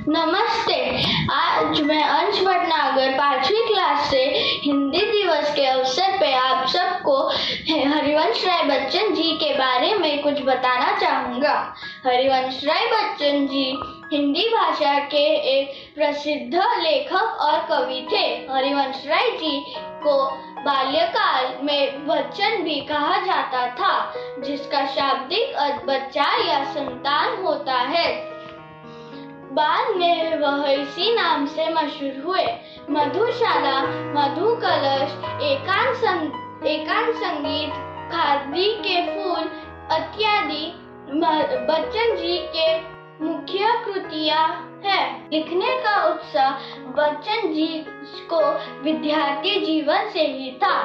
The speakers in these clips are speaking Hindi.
नमस्ते। आज मैं अंश भटनागर 5वीं क्लास से हिंदी दिवस के अवसर पे आप सबको हरिवंश राय बच्चन जी के बारे में कुछ बताना चाहूँगा। हरिवंश राय बच्चन जी हिंदी भाषा के एक प्रसिद्ध लेखक और कवि थे। हरिवंश राय जी को बाल्यकाल में बच्चन भी कहा जाता था, जिसका शाब्दिक अर्थ बच्चा या संतान होता है। बाद में वह इसी नाम से मशहूर हुए। मधुशाला, मधु कलश, एकांत संगीत, खादी के फूल इत्यादि बच्चन जी के मुख्य कृतियां हैं। लिखने का उत्साह बच्चन जी को विद्यार्थी जीवन से ही था।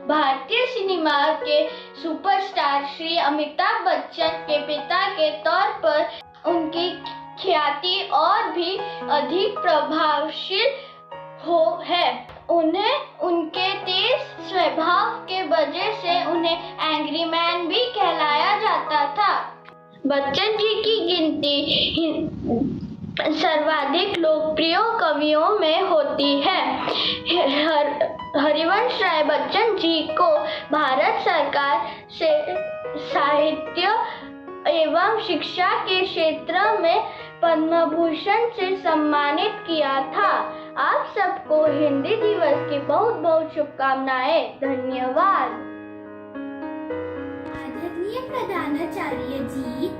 भारतीय सिनेमा के सुपरस्टार श्री अमिताभ बच्चन के पिता के तौर पर उनकी ख्याति और भी अधिक प्रभावशील है। उन्हें उनके तेज स्वभाव के वजह से उन्हें एंग्री मैन भी कहलाया जाता था। बच्चन जी की गिनती सर्वाधिक लोकप्रिय कवियों में होती है। हरिवंश राय बच्चन जी को भारत सरकार से साहित्य एवं शिक्षा के क्षेत्र में पद्म भूषण से सम्मानित किया था। आप सबको हिंदी दिवस की बहुत बहुत शुभकामनाएं। धन्यवाद। आदरणीय प्रधानाचार्य जी,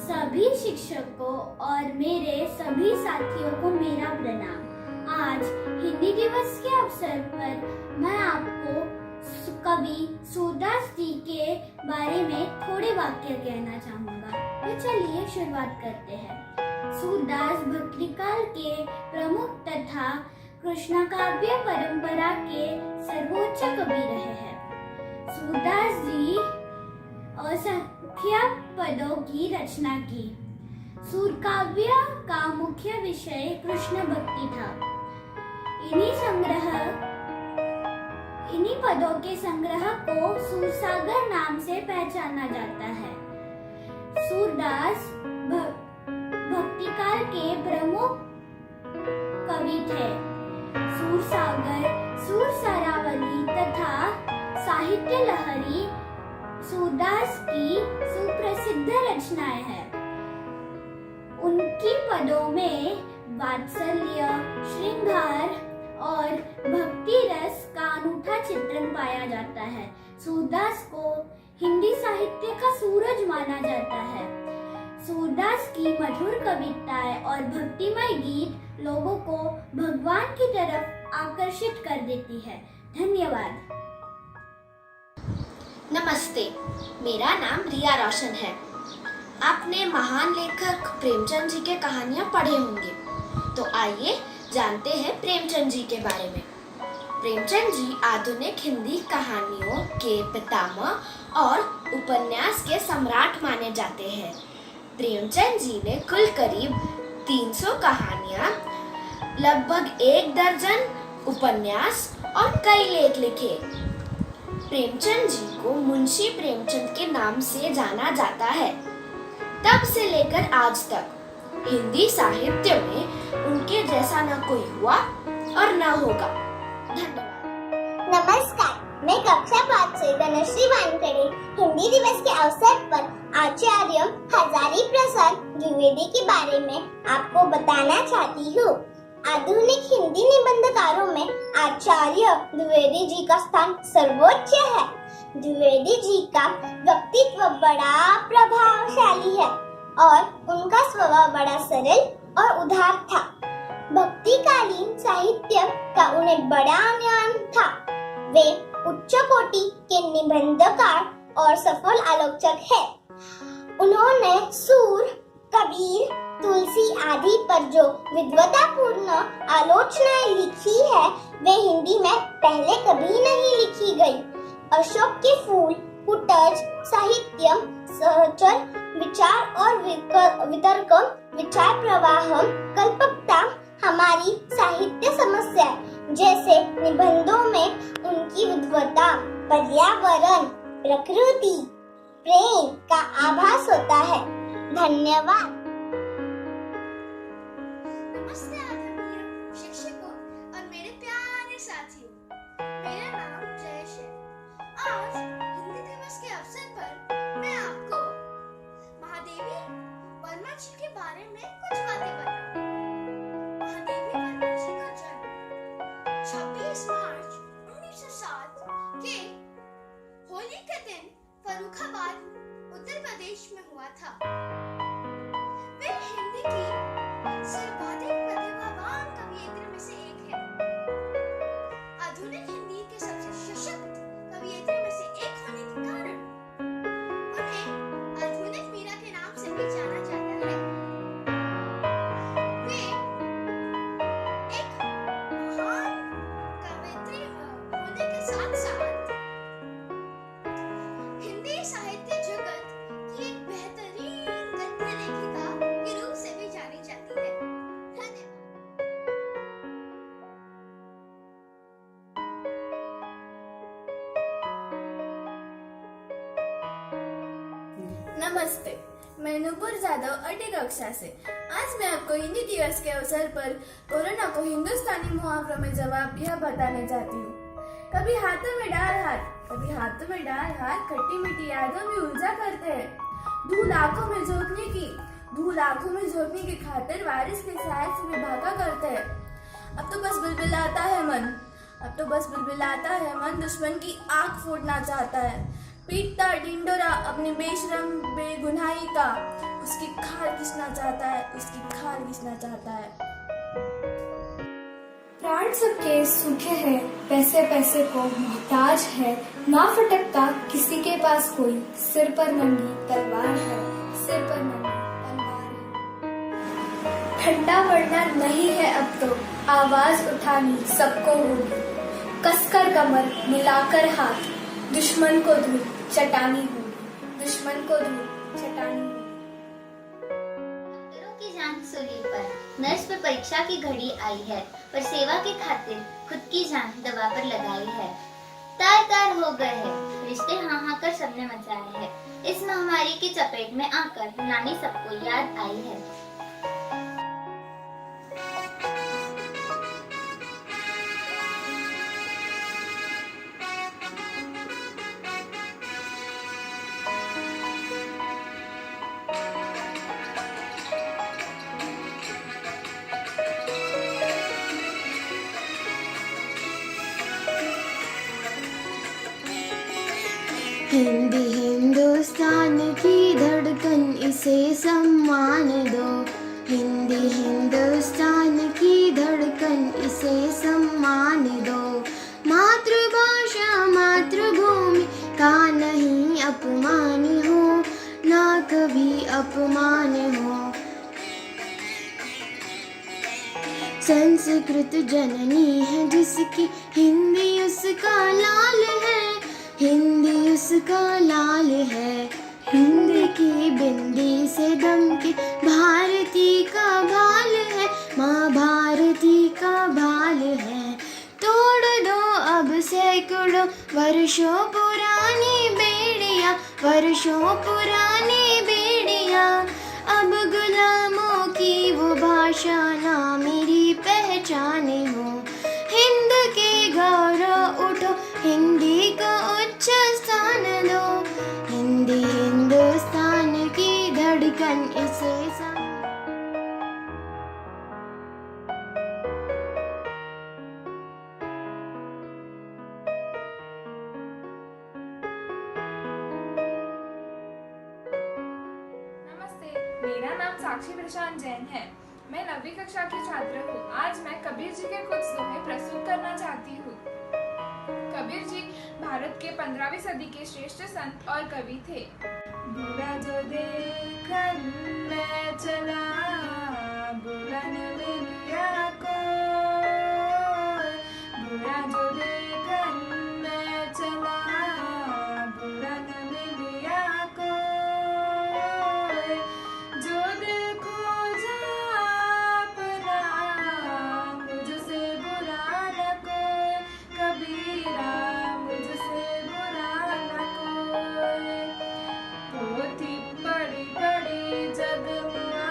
सभी शिक्षकों और मेरे सभी साथियों को मेरा प्रणाम। आज हिंदी दिवस के अवसर पर मैं आपको कवि सूरदास जी के बारे में थोड़े वाक्य कहना चाहूँगा। तो चलिए शुरुआत करते हैं। सूरदास भक्तिकाल के प्रमुख तथा कृष्ण काव्य परंपरा के सर्वोच्च कवि रहे हैं। सूरदास जी असंख्य पदों की रचना की। सूर काव्य का मुख्य विषय कृष्ण भक्ति था। इन्हीं पदों के संग्रह को सूरसागर नाम से पहचाना जाता है। सूरदास भक्तिकाल के प्रमुख कवि थे। सूरसागर, सूरसरावली तथा साहित्य लहरी सूरदास की सुप्रसिद्ध रचनाएं हैं। उनकी पदों में वात्सल्य, श्रृंगार और भक्ति रस का अनूठा चित्रण पाया जाता है। सूरदास को हिंदी साहित्य का सूरज माना जाता है। सूरदास की मधुर कविताएं और भक्तिमय गीत लोगों को भगवान की तरफ आकर्षित कर देती है। धन्यवाद। नमस्ते, मेरा नाम रिया रोशन है। आपने महान लेखक प्रेमचंद जी के कहानियां पढ़े होंगे, तो आइए जानते हैं प्रेमचंद जी के बारे में। प्रेमचंद जी आधुनिक हिंदी कहानियों के पितामह और उपन्यास के सम्राट माने जाते हैं। प्रेमचंद जी ने कुल करीब 300 कहानियां, लगभग 1 दर्जन उपन्यास और कई लेख लिखे। प्रेमचंद जी को मुंशी प्रेमचंद के नाम से जाना जाता है। तब से लेकर आज तक हिंदी साहित्य में उनके जैसा न कोई हुआ और न होगा। धन्यवाद। नमस्कार, मैं कक्षा 5 से धनश्री वानखेड़े हिंदी दिवस के अवसर पर आचार्य हजारी प्रसाद द्विवेदी के बारे में आपको बताना चाहती हूँ। आधुनिक हिंदी निबंधकारों में आचार्य द्विवेदी जी का स्थान सर्वोच्च है। द्विवेदी जी का व्यक्तित्व बड़ा प्रभावशाली है और उनका स्वभाव बड़ा सरल और उदार था। भक्तिकालीन साहित्य का उन्हें बड़ा ज्ञान था। वे उच्च कोटि के निबंधकार और सफल आलोचक है। उन्होंने सूर, कबीर, तुलसी आदि पर जो विद्वतापूर्ण आलोचनाएं लिखी है, वे हिंदी में पहले कभी नहीं लिखी गई। अशोक के फूल, कुटज, साहित्य, सहचर, विचार और वितर्क, विचार प्रवाह, कल्पकता हमारी साहित्य समस्या जैसे निबंधों में उनकी विद्वता, पर्यावरण, प्रकृति, प्रेम का आभास होता है। धन्यवाद। वर्मा जी के बारे में कुछ बातें बताओ। महादेवी वर्मा जी का जन्म 26 मार्च 1907 के होली के दिन फर्रुखाबाद उत्तर प्रदेश में हुआ था। वे हिंदी की सर्वाधिक प्रतिभावान कवियत्री में से एक है। आधुनिक हिंदी के सबसे सशक्त कवियत्री में से एक होने के कारण उन्हें आधुनिक मीरा के नाम से भी जाना जाता है। वे एक महान कवियत्री होने के साथ साथ हिंदी साहित्य जगत की एक बेहतरीन गद्य लेखिका के रूप से भी जानी जाती है। धन्यवाद। नमस्ते, मैं नूपुर जादव अटी कक्षा से। आज मैं आपको हिंदी दिवस के अवसर पर कोरोना को हिंदुस्तानी मुहावरों में जवाब यह बताने चाहती हूँ। कभी हाथों में डाल हाथ, कभी हाथों में डाल हाथ, खट्टी मीठी यादों में उलझा करते हैं। धूल आंखों में झोंकने की खातिर बारिश के साय से भी भागा करते हैं। अब तो बस बिलबिलाता है मन, दुश्मन की आंख फोड़ना चाहता है। पीटता डिंडोरा अपनी बेशरम बेगुनाही का, उसकी खाल खींचना चाहता है। प्राण सबके सूखे हैं, पैसे पैसे को मोहताज है, ना फटकता किसी के पास कोई, सिर पर नंगी तलवार है। ठंडा पड़ना नहीं है अब तो, आवाज उठानी सबको होगी, कसकर कमर मिलाकर हाथ, दुश्मन को धूल चटानी होगी। डॉक्टरों की जान सूली पर, नर्स पर परीक्षा की घड़ी आई है, पर सेवा के खातिर खुद की जान दवा पर लगाई है। तार हो गए हैं, रिश्ते हाँ कर सबने मचाए हैं। इस महामारी की चपेट में आकर नानी सबको याद आई है। हिंदी हिंदुस्तान की धड़कन, इसे सम्मान दो। हिंदी हिंदुस्तान की धड़कन, इसे सम्मान दो। मातृभाषा मातृभूमि का नहीं अपमान हो, ना कभी अपमान हो। संस्कृत जननी है जिसकी, हिंदी उसका लाल है। हिंदी की बिंदी से दमके भारती का भाल है, माँ भारती का भाल है। तोड़ दो अब सैकड़ों वर्षों पुरानी बेड़ियाँ, अब गुलामों की वो भाषा ना मेरी पहचाने हो। हिंद के गौरव उठो, हिंदी को उच्च स्थान दो। हिंदी हिंदुस्तान की धड़कन, इसे नमस्ते, मेरा नाम साक्षी प्रशांत जैन है। मैं 9वीं कक्षा की छात्र हूँ। आज मैं कबीर जी के कुछ दोहे प्रस्तुत करना चाहती हूँ। कबीर जी भारत के 15वीं सदी के श्रेष्ठ संत और कवि थे। बुरा जो देखन मैं चला, बुरा न मिलिया को। बुरा जो देखन मैं चला, बुरा न मिलिया को। जो देखो अपना, मुझसे बुरा न कोई, कबीरा मुझसे बुरा न कोई। पोथी पढ़ी पढ़ी जग हुआ,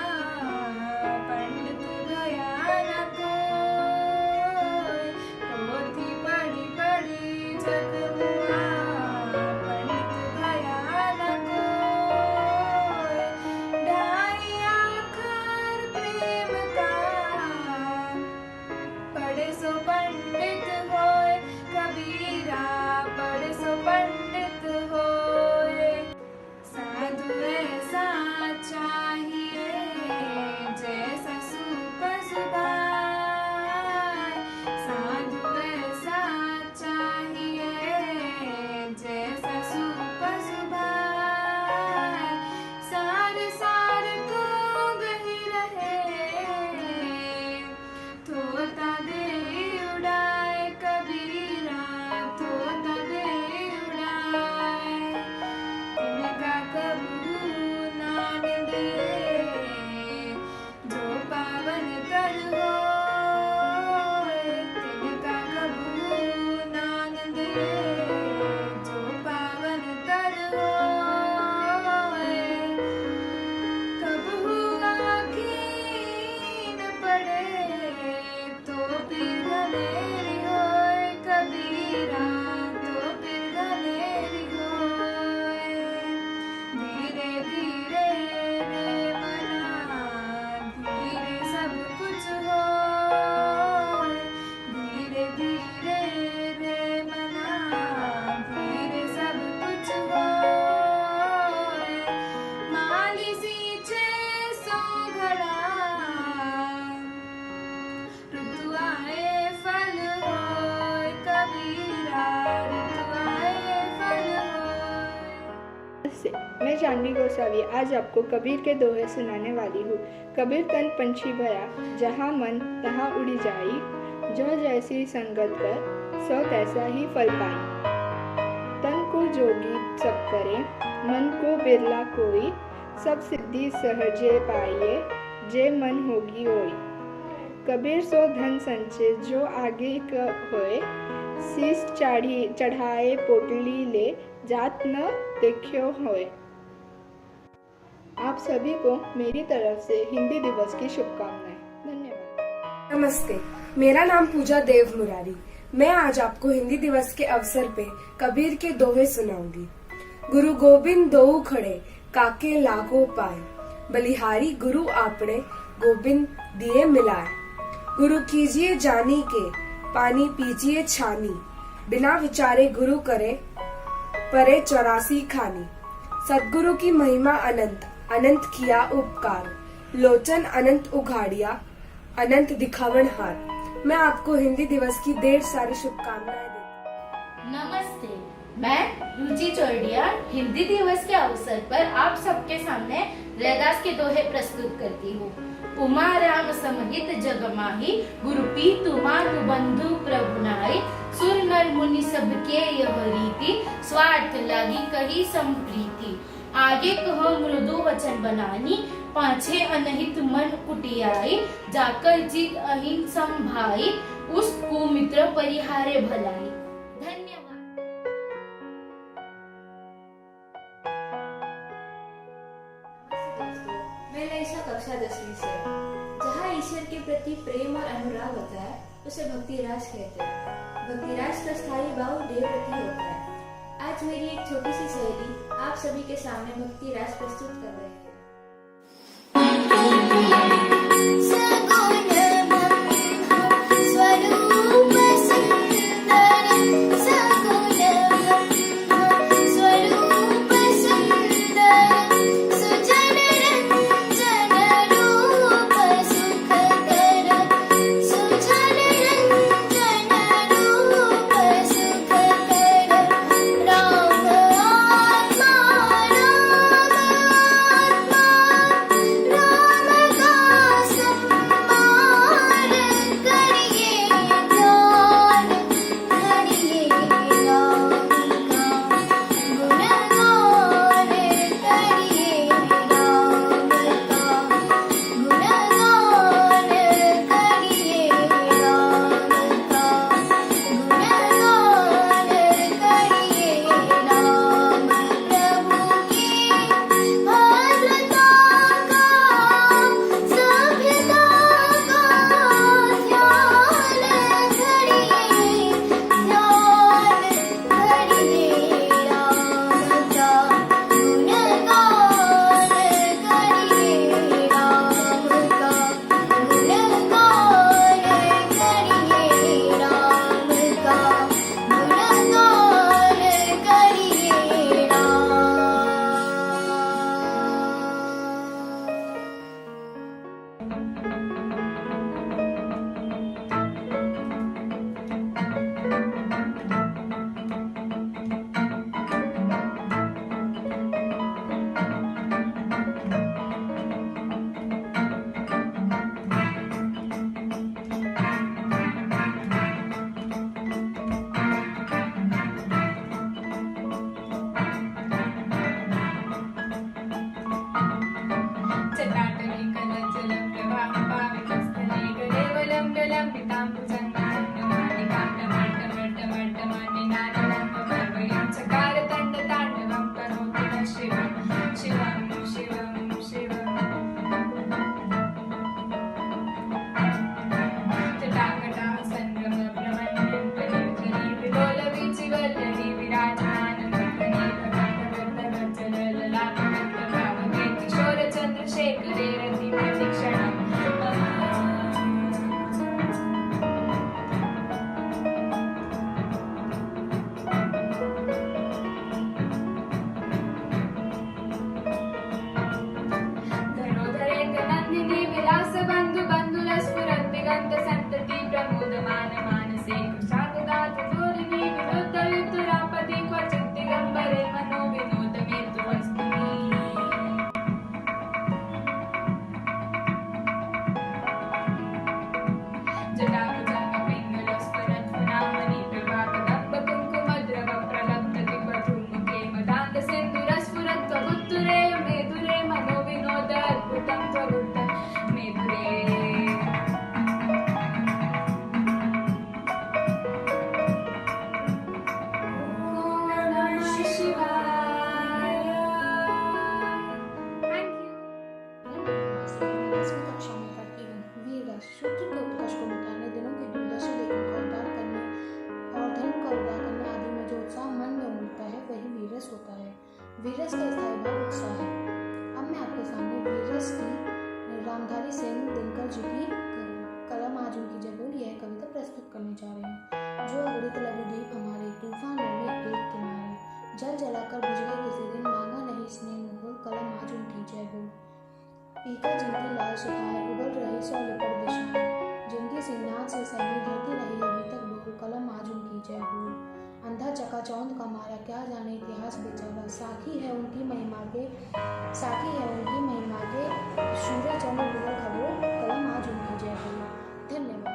सानवी गोसावी आज आपको कबीर के दोहे सुनाने वाली हूँ। कबीर तन पंछी भया, जहाँ मन तहाँ उड़ी जाई, जो जैसी संगत कर सो तैसा ही फल पाई। तन को जोगी सब करे, मन को बिरला कोई, सब सिद्धि सहजे पाइए, जे मन होगी ओई। कबीर सो धन संचे, जो आगे क होए, शीस चढ़ाए पोटली ले, जात न देखियो होए। आप सभी को मेरी तरफ से हिंदी दिवस की शुभकामनाएं। धन्यवाद। नमस्ते, मेरा नाम पूजा देव मुरारी। मैं आज आपको हिंदी दिवस के अवसर पे कबीर के दोहे सुनाऊंगी। गुरु गोबिंद दोऊ खड़े, काके लागो पाए, बलिहारी गुरु आपने, गोबिंद दिए मिलाए। गुरु कीजिए जानी के, पानी पीजिए छानी, बिना विचारे गुरु करे, परे 84 खानी। सदगुरु की महिमा अनंत, अनंत किया उपकार, लोचन अनंत उघाड़िया, अनंत दिखावन हार। मैं आपको हिंदी दिवस की ढेर सारी शुभकामनाएं देती हूँ। नमस्ते, मैं रुचि चौरडिया हिंदी दिवस के अवसर पर आप सबके सामने रैदास के दोहे प्रस्तुत करती हूँ। उमा राम समहित जग माही, गुरु पीतु मातु बंधु प्रभु नाई, सुर नर मुनि सबके यह रीति, स्वार्थ लागी कही संप्रीति। आगे कहो मृदु वचन बनानी, पाछे अनहित मन कुटियाई, जाकर जीत अहित संभाई, उस कुमित्र परिहारे भलाई। धन्यवाद। मैं लैसा कक्षा 10वीं से। जहाँ ईश्वर के प्रति प्रेम और अनुराग होता है उसे भक्ति राज कहते हैं। भक्ति राज का स्थायी भाव देव प्रति होता है। आज मेरी एक छोटी सी सहेली आप सभी के सामने भक्ति राज प्रस्तुत कर रही है। 10वीं कक्षा में पढ़ती हूँ। वीररस सूर्य के उत्कर्ष को मिटाने, दिनों की दुर्दशा देखने का उद्धार करने और धर्म का उद्धार करने आदि में जो उत्साह मन में उमड़ता है वही वीररस होता है। वीररस का स्थायी भाव उत्साह है। अब मैं आपके सामने वीररस की रामधारी सेन दिनकर जी की कलम आज उनकी जब बोली यह कविता प्रस्तुत करने जा रही हूँ। जो अगणित लघुद्वीप हमारे तूफानों में एक किनारे, जल जलाकर बुझ गए किसी दिन, मांगा नहीं स्नेह मुकुल, कलम आज उनकी जय हो। पीका जिनकी लाल सुखाए, उगल रही सौ विकट दिशाएं, जिनकी सिंहनाद से सैली धरती रही अभी तक बोल, कलम आज उनकी जय हो। अंधा चकाचौंध का मारा क्या जाने इतिहास बेचारा, साखी है उनकी महिमा के सूर्य चंद्र बुलर खबरों, कलम आज उनकी जय हो। धन्यवाद।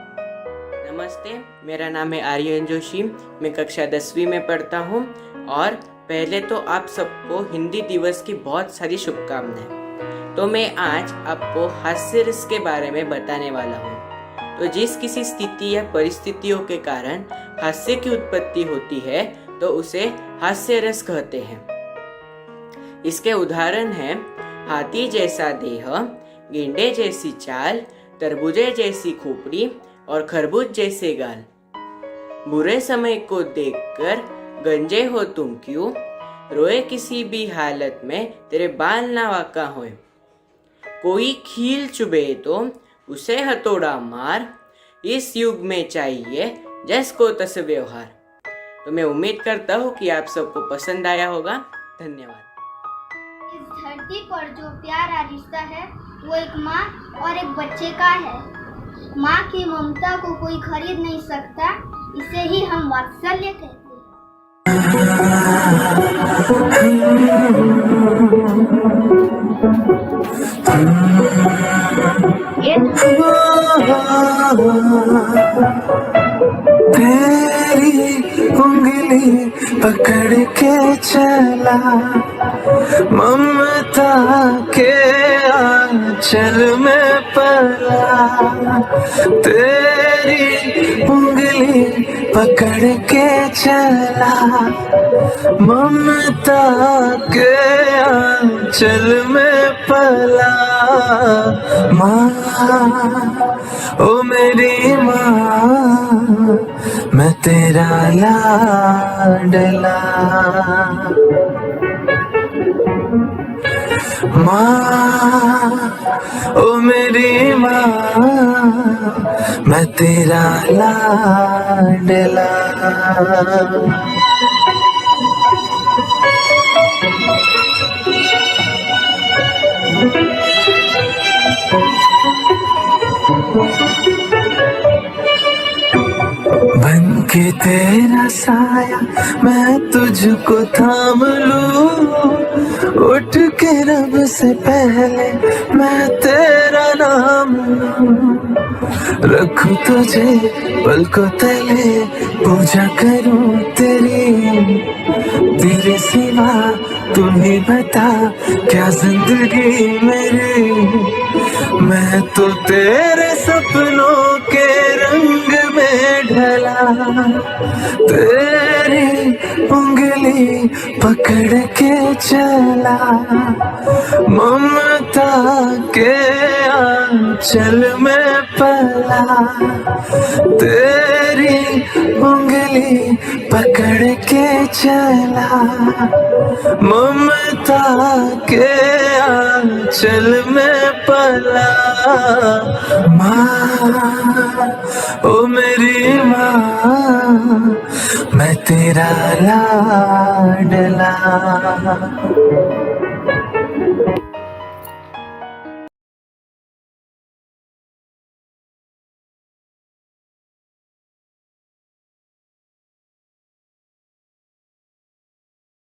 नमस्ते, मेरा नाम है आर्यन जोशी। मैं कक्षा 10वीं में पढ़ता हूँ और पहले तो आप सबको हिंदी दिवस की बहुत सारी शुभकामनाएं। तो मैं आज आपको हास्य रस के बारे में बताने वाला हूँ। तो जिस किसी स्थिति या परिस्थितियों के कारण हास्य की उत्पत्ति होती है तो उसे हास्य रस कहते हैं। इसके उदाहरण हैं हाथी जैसा देह, गेंडे जैसी चाल, तरबूजे जैसी खोपड़ी और खरबूज जैसे गाल। बुरे समय को देखकर गंजे हो तुम क्यों, रोए किसी भी हालत में तेरे बाल ना वाका होए। कोई खील चुभे तो उसे हथौड़ा मार, इस युग में चाहिए जस को तस व्यवहार। तो मैं उम्मीद करता हूँ कि आप सबको पसंद आया होगा। धन्यवाद। इस धरती पर जो प्यारा रिश्ता है वो एक माँ और एक बच्चे का है। माँ की ममता को कोई खरीद नहीं सकता, इसे ही हम वात्सल्य कहते हैं। तेरी उंगली पकड़ के चला, ममता के आंचल में पला। तेरी उंगली पकड़ के चला, ममता के आंचल में पला। माँ, ओ मेरी माँ, मैं तेरा लाडला। माँ, ओ मेरी माँ, मैं तेरा लाडला। बन के तेरा साया मैं तुझको थाम लूं, उठ के रब से पहले मैं तेरा नाम लूं। रखूं तुझे पलकों तले, पूजा करूं तेरी, तेरे सिवा तू ही बता क्या जिंदगी मेरी। मैं तो तेरे सपनों के रंग में ढला, तेरी उंगली पकड़ के चला, ममता के आंचल में पला। तेरी उंगली पकड़ के चला, ममता के आंचल में पला। माँ, ओ मेरी माँ, मैं तेरा लाडला।